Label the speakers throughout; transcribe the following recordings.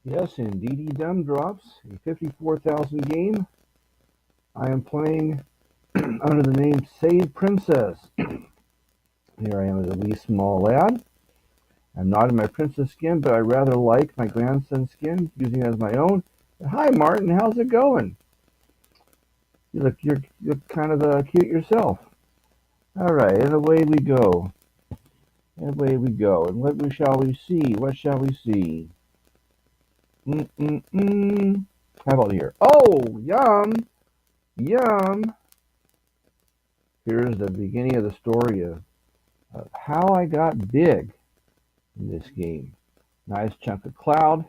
Speaker 1: Yes, indeedy Drops, a 54,000 game. I am playing under the name Save Princess. Here I am as a wee small lad. I'm not in my princess skin, but I rather like my grandson's skin, using it as my own. Hi, Martin. How's it going? You're kind of cute yourself. All right, and away we go. And away we go. And what shall we see? What shall we see? Mm-mm-mm. How about here? Oh, yum, yum. Here's the beginning of the story of how I got big in this game. Nice chunk of cloud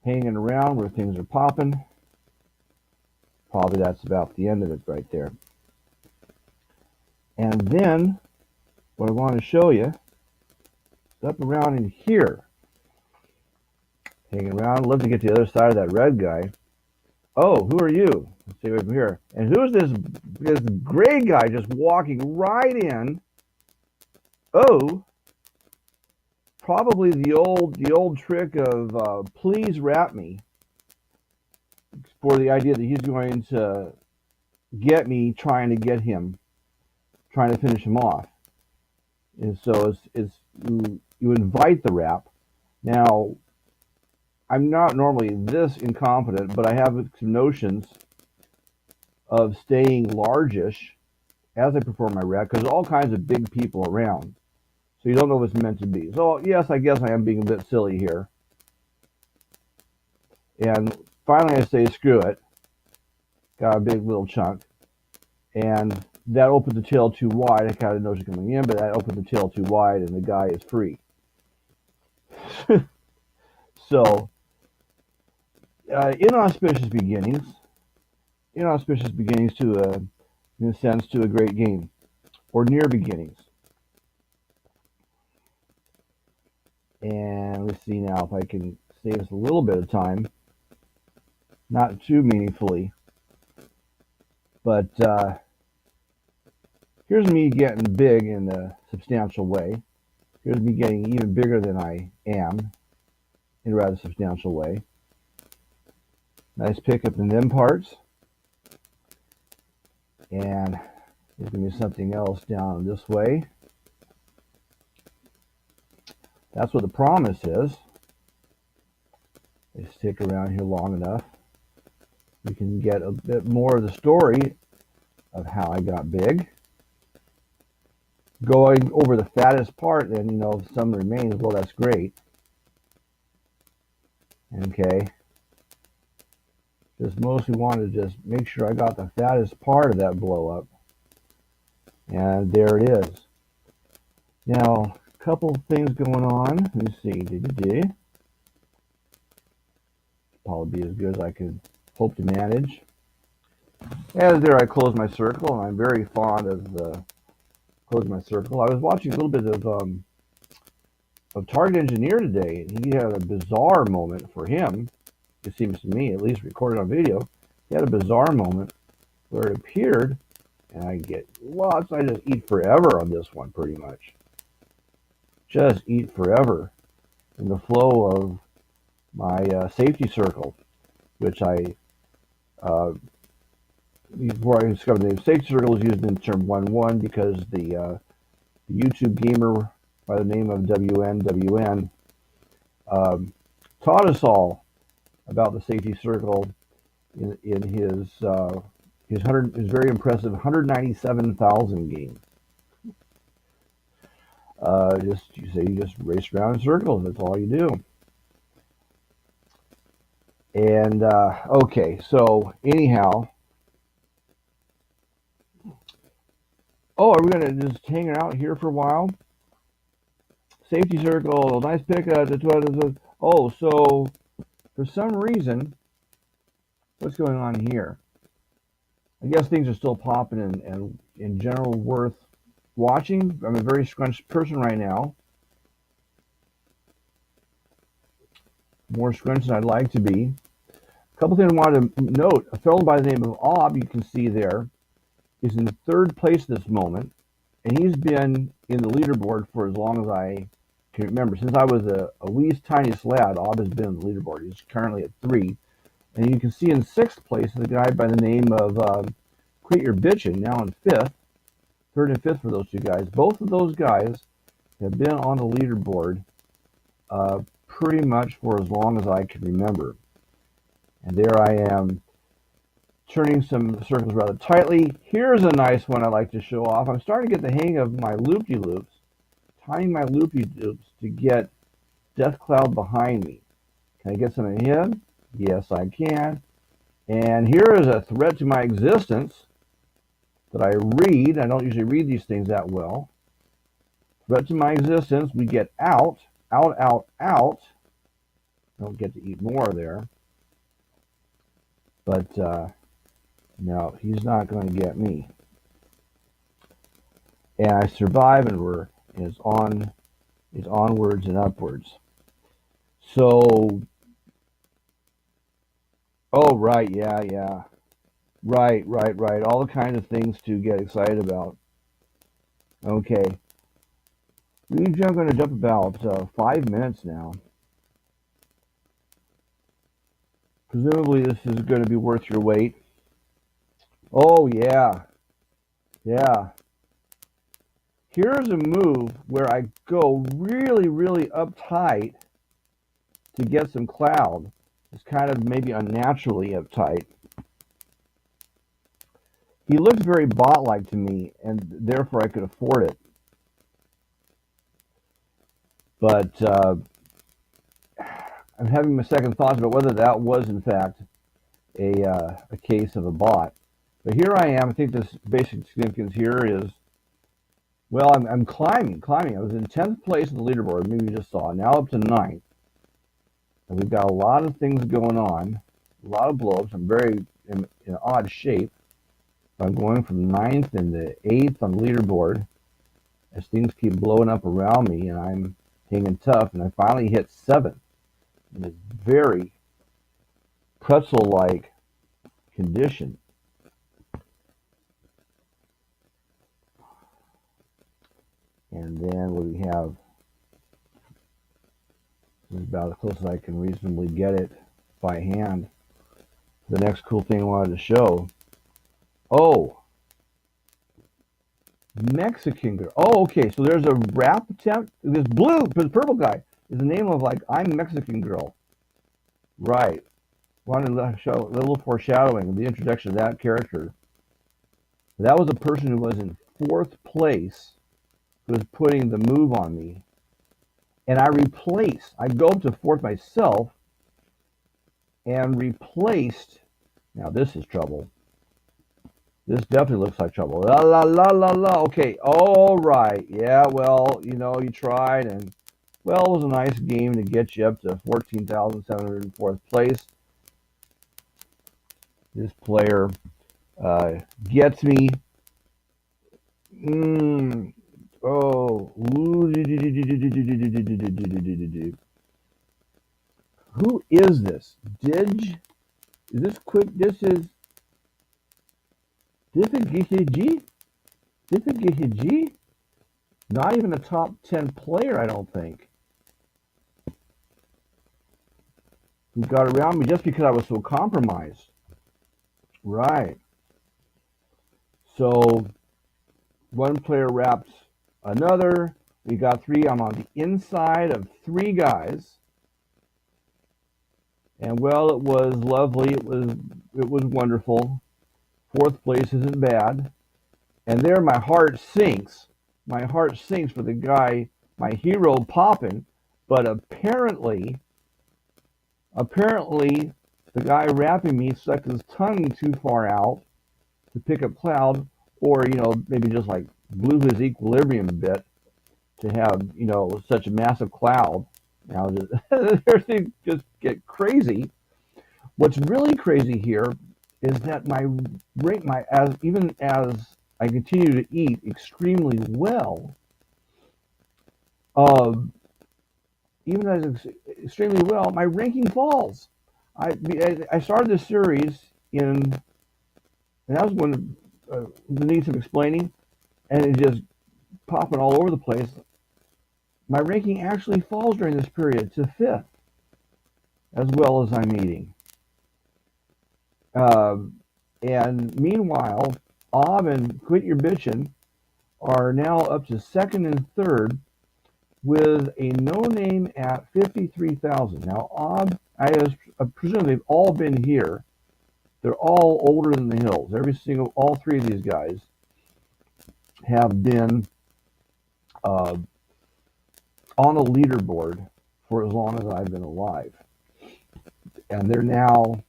Speaker 1: hanging around where things are popping. Probably that's about the end of it right there. And then what I want to show you is up around in here. Hanging around. Love to get to the other side of that red guy. Oh, who are you? Let's see over here. And who's this gray guy just walking right in? Oh, probably the old trick of please wrap me, for the idea that he's going to get me trying to get him, trying to finish him off. And so you invite the wrap. Now, I'm not normally this incompetent, but I have some notions of staying largish as I perform my wrap because there's all kinds of big people around. So you don't know if it's meant to be. So yes, I guess I am being a bit silly here. And finally I say screw it. Got a big little chunk. And that opened the tail too wide. I kind of know she's coming in, but that opened the tail too wide and the guy is free. So, inauspicious beginnings. Inauspicious beginnings in a sense, to a great game. Or near beginnings. And let's see now if I can save us a little bit of time. Not too meaningfully. But here's me getting big in a substantial way. Here's me getting even bigger than I am in a rather substantial way. Nice pickup in them parts. And there's going to be something else down this way. That's what the promise is. They stick around here long enough. We can get a bit more of the story of how I got big. Going over the fattest part, then, if some remains, well, that's great. Okay. Just mostly want to just make sure I got the fattest part of that blow up. And there it is. Now, a couple things going on. Let me see. Probably be as good as I could hope to manage. As there I close my circle, and I'm very fond of closing my circle. I was watching a little bit of Target Engineer today, and he had a bizarre moment for him. It seems to me, at least recorded on video. He had a bizarre moment where it appeared, and I get lots. I just eat forever on this one, pretty much. Just eat forever in the flow of my safety circle, which before I discovered the name safety circle, was used in term 1.1 because the YouTube gamer by the name of WN taught us all about the safety circle in his very impressive 197,000 game. You just race around in circles. That's all you do. And okay, so anyhow, are we gonna just hang out here for a while? Safety circle, nice pickup. Oh, so for some reason, what's going on here? I guess things are still popping and in general worth watching. I'm a very scrunched person right now. More scrunched than I'd like to be. A couple things I wanted to note. A fellow by the name of Ob, you can see there, is in third place this moment, and he's been in the leaderboard for as long as I can remember, since I was a wee tiniest lad, Ob has been on the leaderboard. He's currently at 3. And you can see in 6th place is a guy by the name of Quit Your Bitchin', now in 5th. 3rd and 5th for those two guys. Both of those guys have been on the leaderboard pretty much for as long as I can remember. And there I am, turning some circles rather tightly. Here's a nice one I like to show off. I'm starting to get the hang of my loop-de-loops, tying my loop-de-loops to get Death Cloud behind me. Can I get some of him? Yes, I can. And here is a threat to my existence that I read. I don't usually read these things that well. Threat to my existence. We get out, out, out, out. Don't get to eat more there. But no, he's not going to get me. And I survive, and it's onwards and upwards. So, oh, right, yeah. Right. All the kinds of things to get excited about. Okay. We're going to jump about 5 minutes now. Presumably this is going to be worth your wait. Oh, yeah. Here's a move where I go really, really uptight to get some cloud. It's kind of maybe unnaturally uptight. He looked very bot-like to me, and therefore I could afford it. But I'm having my second thoughts about whether that was, in fact, a case of a bot. But here I am. I think this basic significance here is, well, I'm climbing. I was in 10th place in the leaderboard, maybe you just saw, now up to 9th. And we've got a lot of things going on, a lot of blow-ups. I'm very in odd shape. I'm going from 9th into 8th on the leaderboard as things keep blowing up around me, and I'm hanging tough, and I finally hit 7th in this very pretzel-like condition. And then what we have is about as close as I can reasonably get it by hand. The next cool thing I wanted to show. Oh, Mexican girl. Oh, okay. So there's a rap attempt. This purple guy is the name of, like, I'm Mexican girl. Right. Wanted to show a little foreshadowing of the introduction of that character. That was a person who was in 4th place who was putting the move on me. And I go up to 4th myself and replaced. Now this is trouble. This definitely looks like trouble. La la la la la. Okay, all right. Yeah, well, you tried, and well, it was a nice game to get you up to 14,704th place. This player gets me. Oh. Who is this? Is this quick? This is Diffigihiji? Not even a top 10 player, I don't think. Who got around me just because I was so compromised. Right. So one player wrapped another. We got 3. I'm on the inside of 3 guys. And well, it was lovely. It was wonderful. 4th place isn't bad. And there my heart sinks. My heart sinks for the guy, my hero, popping. But apparently the guy rapping me stuck his tongue too far out to pick up cloud, or maybe just like blew his equilibrium a bit to have such a massive cloud. Now everything just get crazy. What's really crazy here is that even as I continue to eat extremely well, my ranking falls. I started this series and that was when the need some explaining, and it just popping all over the place. my ranking actually falls during this period to 5th, as well as I'm eating. And meanwhile, Ob and Quit Your Bitchin' are now up to 2nd and 3rd with a no name at 53,000. Now, Ob, I presume they've all been here. They're all older than the hills. All three of these guys have been uh, on a leaderboard for as long as I've been alive. And they're now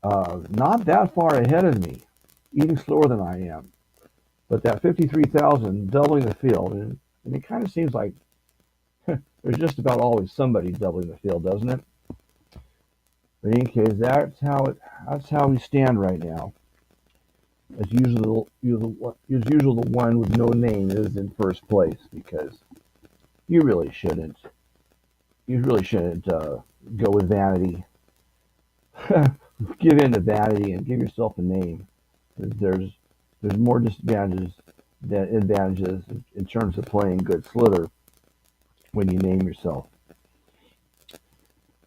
Speaker 1: not that far ahead of me, eating slower than I am. But that 53,000 doubling the field, and it kind of seems like there's just about always somebody doubling the field, doesn't it? But in any case, that's how we stand right now. As usual, the one with no name is in first place because you really shouldn't. You really shouldn't go with vanity. Give in to vanity and give yourself a name. There's more disadvantages than advantages in terms of playing good slither when you name yourself.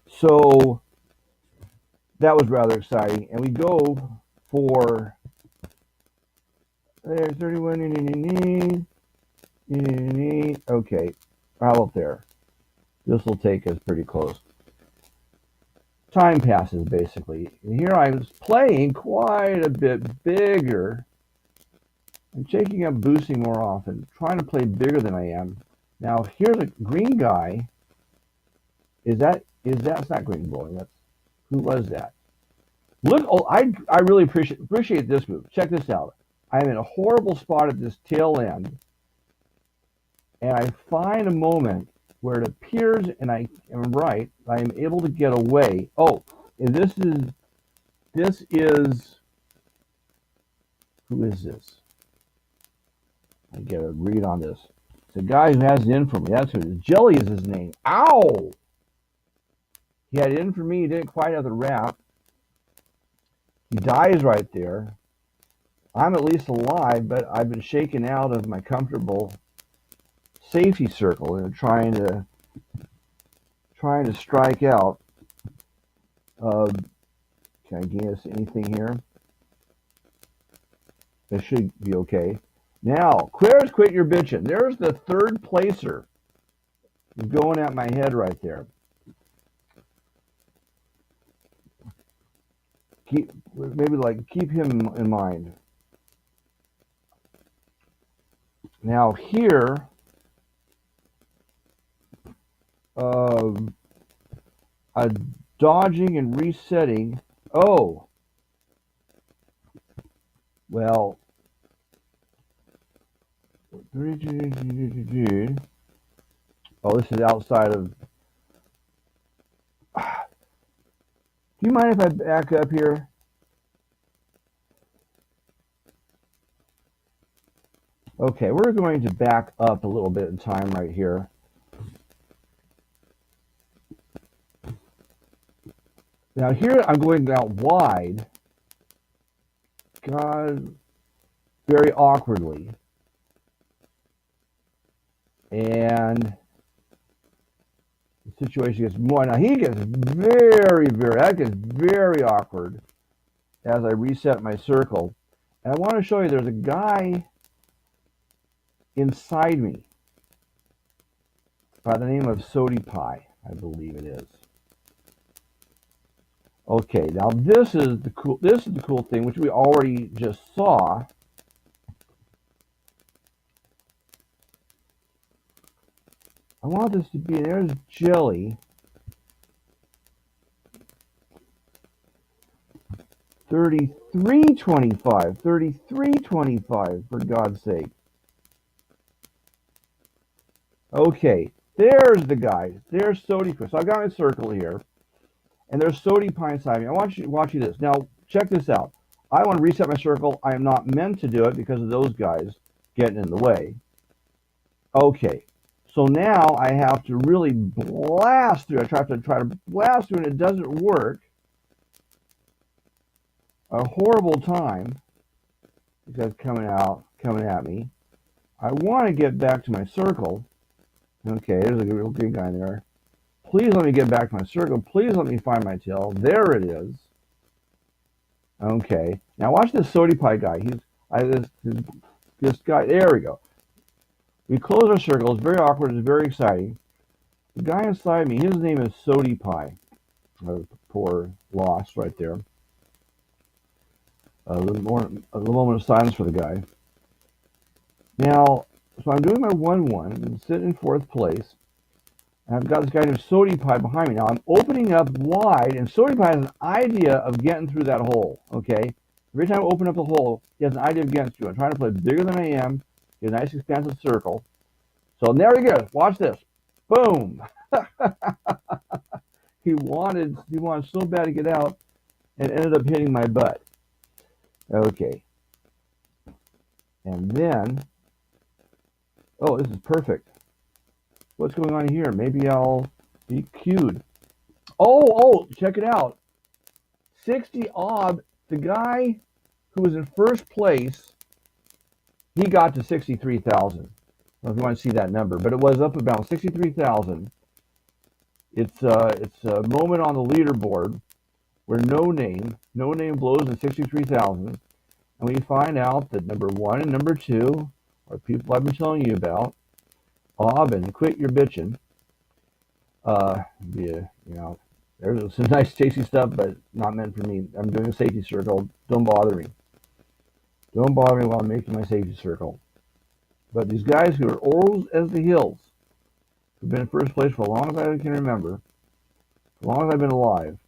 Speaker 1: So that was rather exciting, and we go for there's 31. Okay, how about there? This will take us pretty close. Time passes basically. And here I was playing quite a bit bigger. I'm taking up boosting more often, trying to play bigger than I am. Now here's a green guy. That's not green bowling. Who was that? Look, oh, I really appreciate this move. Check this out. I'm in a horrible spot at this tail end, and I find a moment where it appears, and I am right. I am able to get away. Oh, and this is who is this? I get a read on this. It's a guy who has it in for me. That's who it is. Jelly is his name. Ow! He had it in for me. He didn't quite have the wrap. He dies right there. I'm at least alive, but I've been shaken out of my comfortable safety circle and trying to strike out. Can I gain us anything here? This should be okay. Now, quit your bitching. There's the third placer going at my head right there. Keep him in mind. Now here, a dodging and resetting. Oh, well. Oh, this is outside of. Do you mind if I back up here? Okay, we're going to back up a little bit in time right here. Now here I'm going out wide. God, very awkwardly. And the situation gets more. Now he gets that gets very awkward as I reset my circle. And I want to show you there's a guy inside me by the name of Sody Pie, I believe it is. Okay, now this is the cool thing, which we already just saw. I want this to be, there's Jelly. 33.25, 33.25, for God's sake. Okay, there's the guy. There's Sody Pie. So I've got my circle here, and there's Sody Pie inside me. I want you to watch this. Now, check this out. I want to reset my circle. I am not meant to do it because of those guys getting in the way. Okay, so now I have to really blast through. I try to blast through, and it doesn't work. A horrible time because coming at me. I want to get back to my circle, Okay, there's a real green guy there. Please let me get back to my circle. Please let me find my tail. There it is. Okay. Now watch this sody pie guy. This guy. There we go. We close our circle. It's very awkward. It's very exciting. The guy inside me, his name is Sody Pie. Poor loss right there. A little moment of silence for the guy. Now, so I'm doing my 1-1 and sitting in fourth place. And I've got this guy named Sody Pie behind me. Now I'm opening up wide, and Sody Pie has an idea of getting through that hole. Okay, every time I open up the hole, he has an idea of getting through. I'm trying to play bigger than I am, get a nice expansive circle. So there he goes. Watch this. Boom. he wanted so bad to get out, and ended up hitting my butt. Okay, and then, oh, this is perfect. What's going on here? Maybe I'll be cued. Oh, check it out. 60 odd. The guy who was in first place, he got to 63,000. I don't know if you want to see that number, but it was up about 63,000. It's a moment on the leaderboard where no name blows in 63,000, and we find out that number 1 and number 2 are people I've been telling you about. And quit your bitching. There's some nice tasty stuff, but not meant for me. I'm doing a safety circle. Don't bother me. Don't bother me while I'm making my safety circle. But these guys who are old as the hills, who've been in first place for as long as I can remember, as long as I've been alive,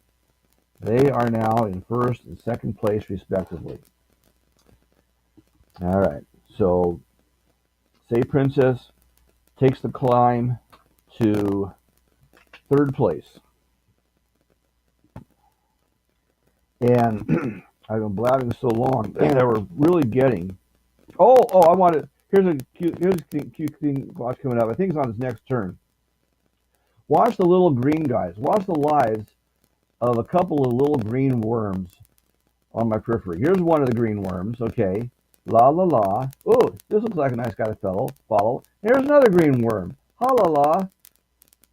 Speaker 1: they are now in first and second place respectively. All right. So, Say Princess takes the climb to third place. And I've been blabbing so long, and we're really getting. I wanted. Here's a cute thing. Watch coming up. I think it's on his next turn. Watch the little green guys. Watch the lives of a couple of little green worms on my periphery. Here's one of the green worms. Okay, la la la. Oh, this looks like a nice guy to follow. Here's another green worm. Ha la la.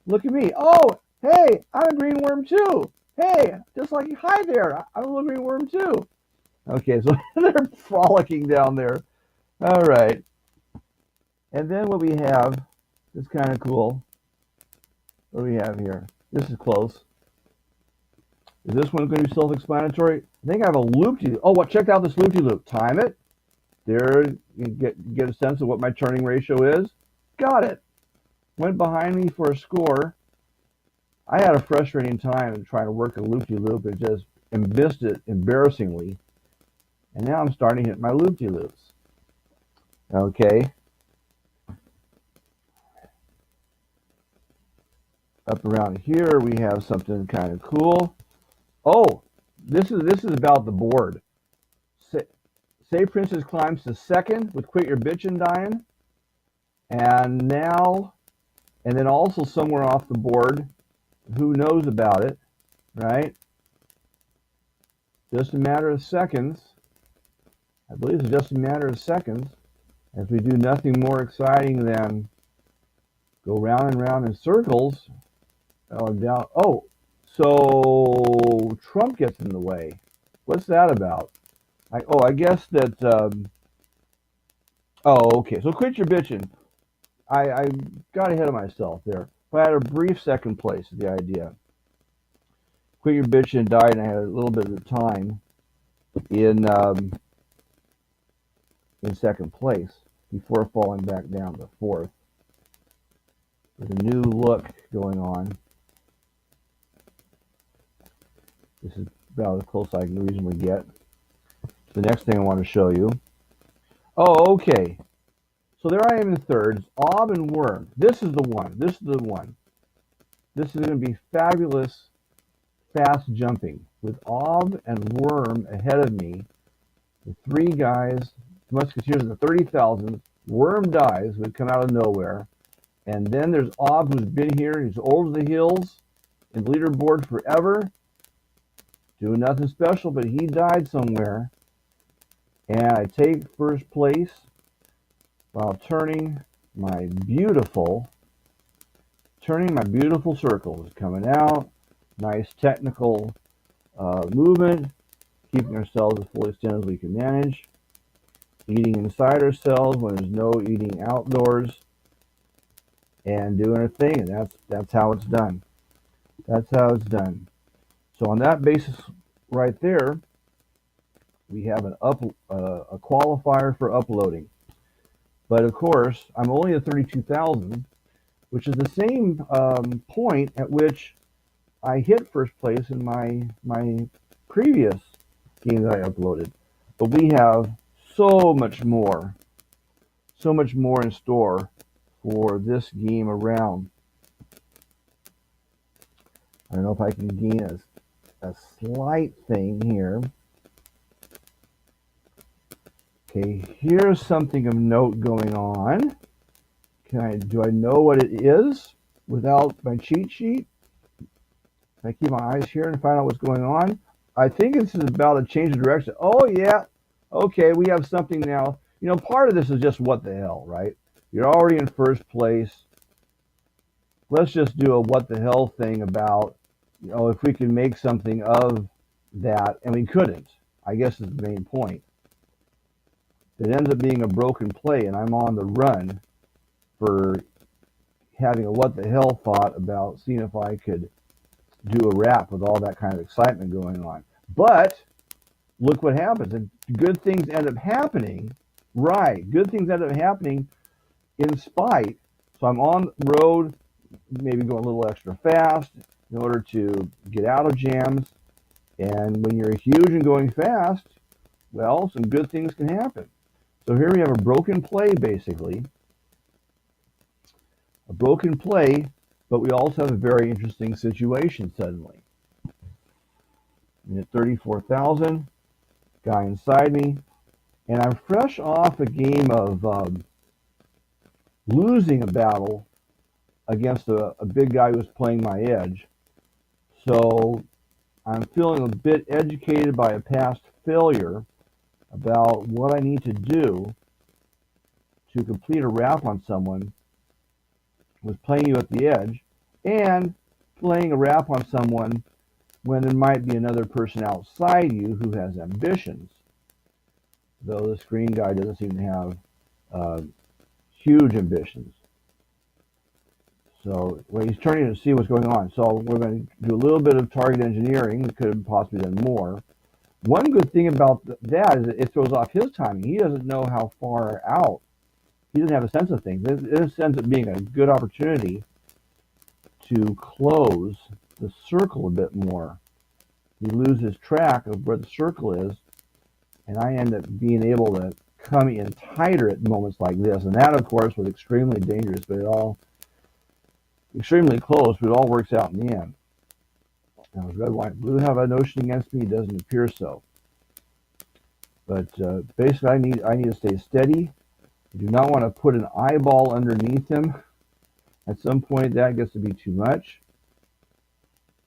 Speaker 1: Look at me. Oh, hey, I'm a green worm too. Hey, just like, hi there, I'm a little green worm too. Okay, so they're frolicking down there. All right. And then what we have is kind of cool. What do we have here? This is close. Is this one going to be self-explanatory? I think I have a loop-de-loop. Oh, what? Check out this loop-de-loop. Time it. There, you get a sense of what my turning ratio is. Got it. Went behind me for a score. I had a frustrating time trying to work a loop-de-loop. It just missed it embarrassingly. And now I'm starting to hit my loop-de-loops. Okay. Up around here we have something kind of cool. Oh, this is about the board. Say Princess climbs to second with Quit Your Bitchin' Dying. And then also somewhere off the board, who knows about it, right? Just a matter of seconds. I believe it's just a matter of seconds as we do nothing more exciting than go round and round in circles. So Trump gets in the way. What's that about? I guess that. Okay. So Quit Your Bitchin'. I got ahead of myself there. But I had a brief second place is the idea. Quit Your Bitchin' died, and I had a little bit of time in second place before falling back down to fourth. With a new look going on. This is about as close I can reasonably get. The next thing I want to show you. Oh, okay. So there I am in third. Ob and Worm. This is the one. This is the one. This is going to be fabulous, fast jumping with Ob and Worm ahead of me. The three guys, Musketeers in the 30,000. Worm dies, would come out of nowhere. And then there's Ob, who's been here. He's old as the hills, in leaderboard forever. Doing nothing special, but he died somewhere. And I take first place while turning my beautiful turning my beautiful circles, coming out, nice technical movement, keeping ourselves as fully extended as we can manage, eating inside ourselves when there's no eating outdoors, and doing a thing. And that's how it's done. That's how it's done. So on that basis right there, we have a qualifier for uploading. But of course, I'm only at 32,000, which is the same point at which I hit first place in my previous game that I uploaded. But we have so much more in store for this game around. I don't know if I can gain a slight thing here. Okay, here's something of note going on. Do I know what it is without my cheat sheet? Can I keep my eyes here and find out what's going on? I think this is about a change of direction. Oh yeah, okay, we have something now. You know, part of this is just what the hell, right? You're already in first place. Let's just do a what the hell thing about, if we can make something of that, and we couldn't. I guess is the main point. It ends up being a broken play, and I'm on the run for having a what the hell thought about seeing if I could do a rap with all that kind of excitement going on. But look what happens. And good things end up happening. Right. Good things end up happening in spite. So I'm on the road, maybe going a little extra fast in order to get out of jams. And when you're huge and going fast, well, some good things can happen. So here we have a broken play, basically. A broken play, but we also have a very interesting situation suddenly. I'm at 34,000, guy inside me, and I'm fresh off a game of losing a battle against a big guy who was playing my edge. So I'm feeling a bit educated by a past failure about what I need to do to complete a rap on someone with playing you at the edge and playing a rap on someone when there might be another person outside you who has ambitions. Though this green guy doesn't seem to have huge ambitions. So he's turning to see what's going on. So we're going to do a little bit of target engineering. We could have possibly done more. One good thing about that is it throws off his timing. He doesn't know how far out. He doesn't have a sense of things. It ends up being a good opportunity to close the circle a bit more. He loses track of where the circle is, and I end up being able to come in tighter at moments like this. And that, of course, was extremely dangerous, but it all extremely close, but it all works out in the end. Now, does red, white, blue have a notion against me? It doesn't appear so. But basically, I need to stay steady. I do not want to put an eyeball underneath him. At some point, that gets to be too much.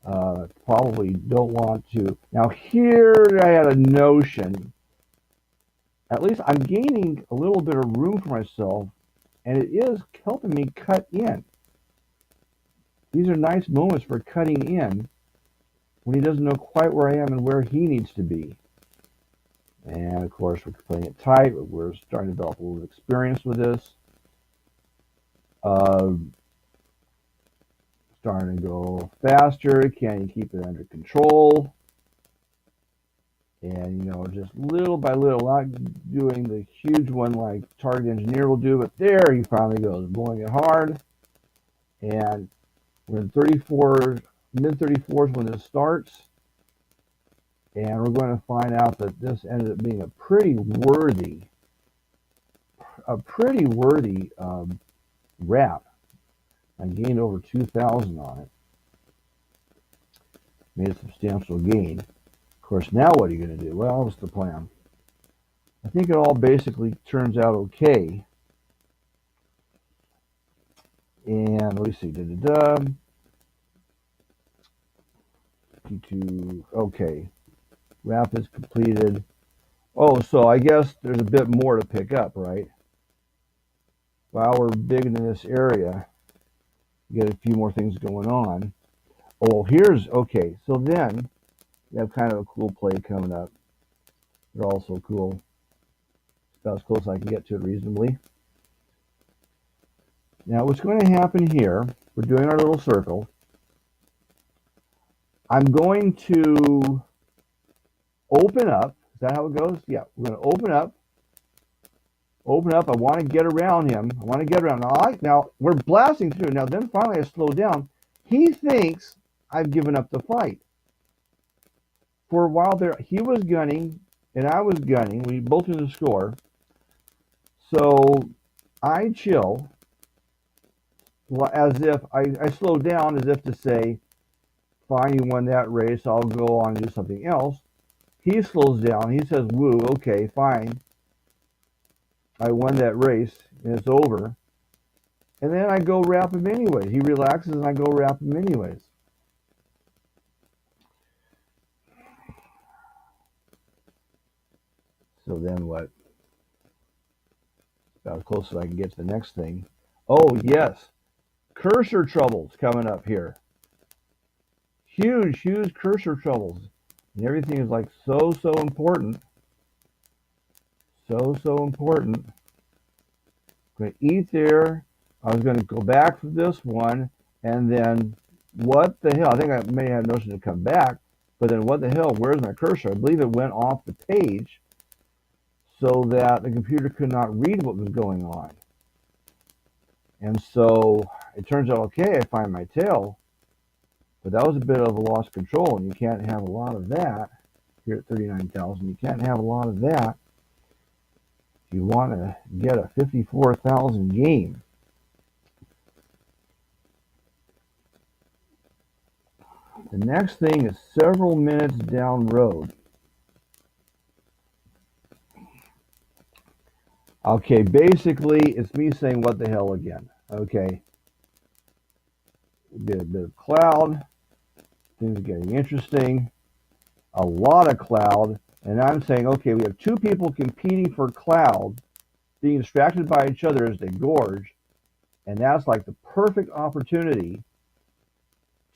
Speaker 1: Probably don't want to. Now, here I had a notion. At least I'm gaining a little bit of room for myself, and it is helping me cut in. These are nice moments for cutting in when he doesn't know quite where I am and where he needs to be. And of course, we're playing it tight. We're starting to develop a little experience with this. Starting to go faster. Can you keep it under control? And, just little by little, not doing the huge one like Target Engineer will do, but there he finally goes, blowing it hard. And we're in 34, mid-34s when this starts. And we're going to find out that this ended up being a pretty worthy wrap. I gained over 2,000 on it. Made a substantial gain. Of course, now what are you going to do? Well, what's the plan? I think it all basically turns out okay. And let me see. Okay. Wrap is completed. Oh, so I guess there's a bit more to pick up, right? While we're digging in this area, Get a few more things going on. Oh, here's okay. So then you have kind of a cool play coming up. They're also cool. About as close as I can get to it reasonably. Now, what's going to happen here? We're doing our little circle. I'm going to open up. Is that how it goes? Yeah, we're going to open up. Open up. I want to get around him. I want to get around. Now we're blasting through. Now, then finally I slow down. He thinks I've given up the fight. For a while there, he was gunning and I was gunning. We both knew the score. So I chill as if I slow down as if to say, fine, you won that race. I'll go on and do something else. He slows down. He says, woo, okay, fine. I won that race and it's over. And then I go wrap him anyways. He relaxes and I go wrap him anyways. So then what? About as close as I can get to the next thing. Oh, yes. Cursor troubles coming up here. Huge, huge cursor troubles. And everything is like so important. So important. I'm going to eat there. I was going to go back for this one. And then what the hell? I think I may have notion to come back. But then what the hell? Where's my cursor? I believe it went off the page so that the computer could not read what was going on. And so it turns out, okay, I find my tail. But that was a bit of a lost control, and you can't have a lot of that. Here at 39,000, you can't have a lot of that if you want to get a 54,000 game. The next thing is several minutes down road. Okay, basically, it's me saying what the hell again. Okay. Did a bit of cloud. Things are getting interesting. A lot of cloud. And I'm saying, okay, we have two people competing for cloud, being distracted by each other as they gorge. And that's like the perfect opportunity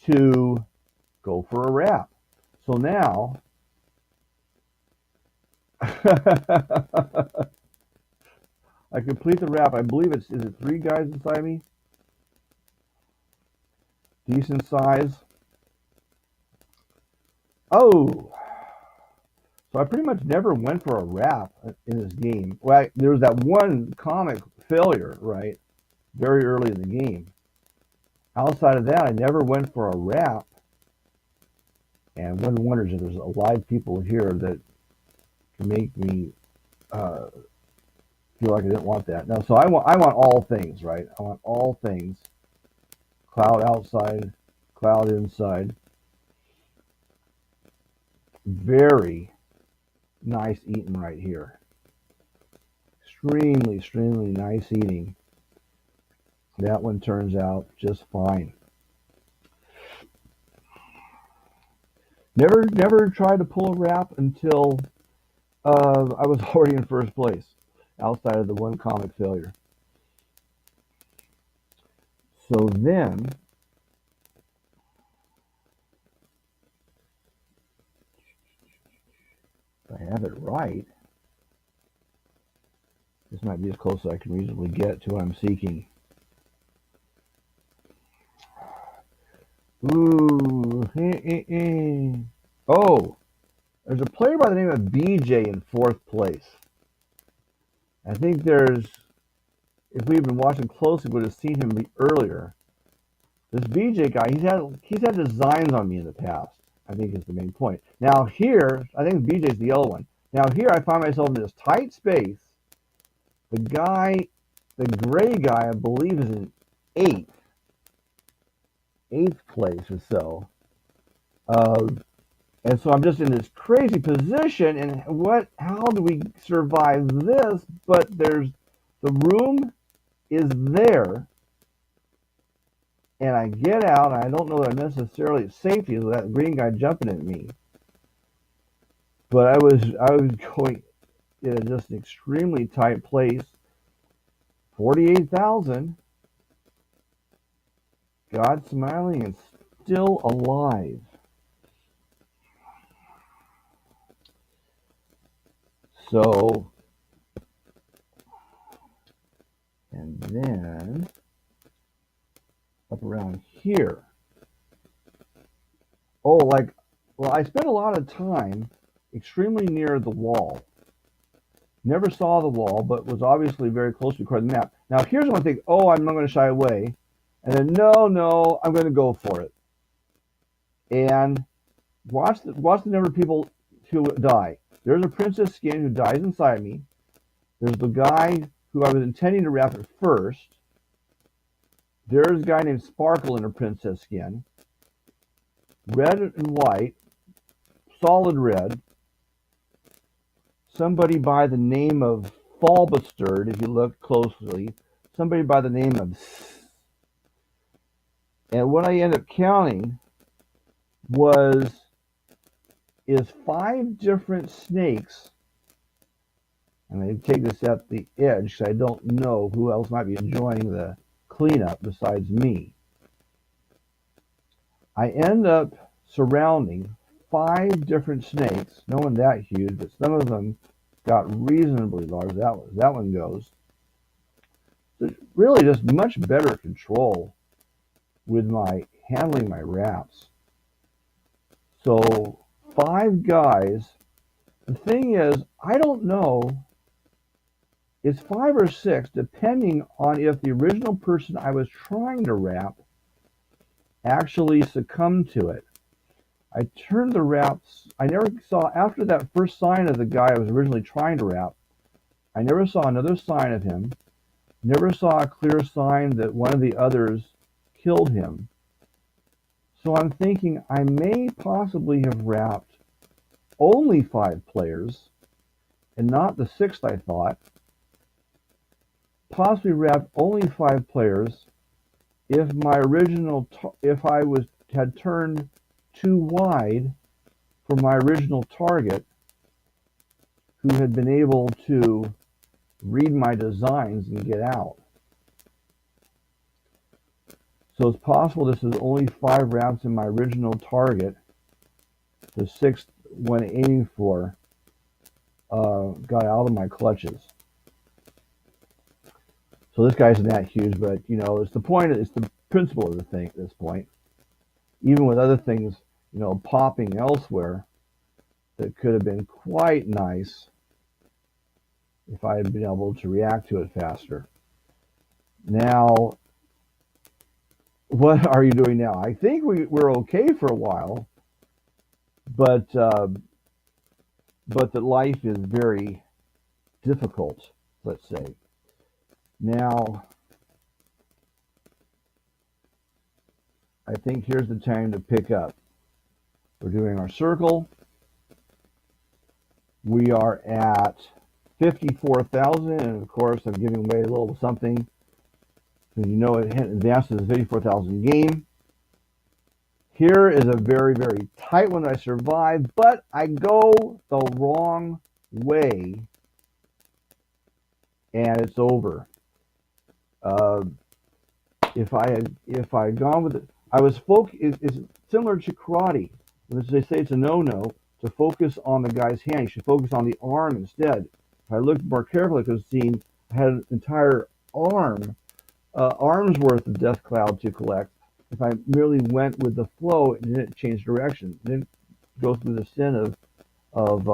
Speaker 1: to go for a wrap. So now, I complete the wrap. I believe is it 3 guys inside me? Decent size. Oh, so I pretty much never went for a wrap in this game. Well, there was that one comic failure, right? Very early in the game. Outside of that, I never went for a wrap. And one wonders if there's live people here that can make me feel like I didn't want that. Now, so I want all things, right? I want all things. Cloud outside, cloud inside. Very nice eating right here. Extremely nice eating. That one turns out just fine. Never tried to pull a wrap until I was already in first place, outside of the one comic failure. So then, if I have it right, this might be as close as I can reasonably get to what I'm seeking. Ooh, oh, there's a player by the name of BJ in 4th place. I think if we've been watching closely, we would have seen him earlier. This BJ guy, he's had designs on me in the past, I think is the main point. Now here, I think BJ's the yellow one. Now here I find myself in this tight space. The gray guy, I believe is in 8th place or so. And so I'm just in this crazy position, and how do we survive this? But the room is there, and I get out, and I don't know that I'm necessarily at safety with that green guy jumping at me. But I was going in just an extremely tight place. 48,000. God smiling and still alive. So, and then up around here. Oh, like, well, I spent a lot of time extremely near the wall. Never saw the wall, but was obviously very closely recording the map. Now, here's one thing. Oh, I'm not going to shy away. And then, no, I'm going to go for it. And watch the number of people who die. There's a princess skin who dies inside me. There's the guy who I was intending to wrap at first. There's a guy named Sparkle in a princess skin. Red and white, solid red. Somebody by the name of Falbastard, if you look closely. Somebody by the name of... And what I ended up counting is 5 different snakes. And I take this at the edge because I don't know who else might be enjoying the cleanup besides me. I end up surrounding 5 different snakes, no one that huge, but some of them got reasonably large. That one goes. There's really just much better control with my handling my wraps. So 5 guys. The thing is, I don't know. It's 5 or 6, depending on if the original person I was trying to wrap actually succumbed to it. I turned the wraps. I never saw, after that first sign of the guy I was originally trying to wrap, I never saw another sign of him. Never saw a clear sign that one of the others killed him. So I'm thinking I may possibly have wrapped only 5 players and not the 6th I thought. Possibly wrapped only 5 players if I had turned too wide for my original target, who had been able to read my designs and get out. So it's possible this is only 5 wraps in my original target. The 6th one aiming for got out of my clutches. So this guy's not huge, but it's the principle of the thing at this point. Even with other things, popping elsewhere, that could have been quite nice if I had been able to react to it faster. Now, what are you doing now? I think we're okay for a while, but the life is very difficult, let's say. Now, I think here's the time to pick up. We're doing our circle. We are at 54,000, and of course I'm giving away a little something. So it advances the 54,000 game. Here is a very, very tight one that I survived, but I go the wrong way, and it's over. If I had gone with it, it's similar to karate. They say it's a no-no to focus on the guy's hand. You should focus on the arm instead. If I looked more carefully, I could have seen I had an entire arm's worth of death cloud to collect. If I merely went with the flow and didn't change direction, didn't go through the sin of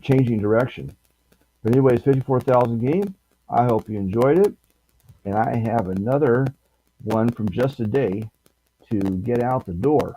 Speaker 1: changing direction. But anyways, 54,000 game. I hope you enjoyed it, and I have another one from just a day to get out the door.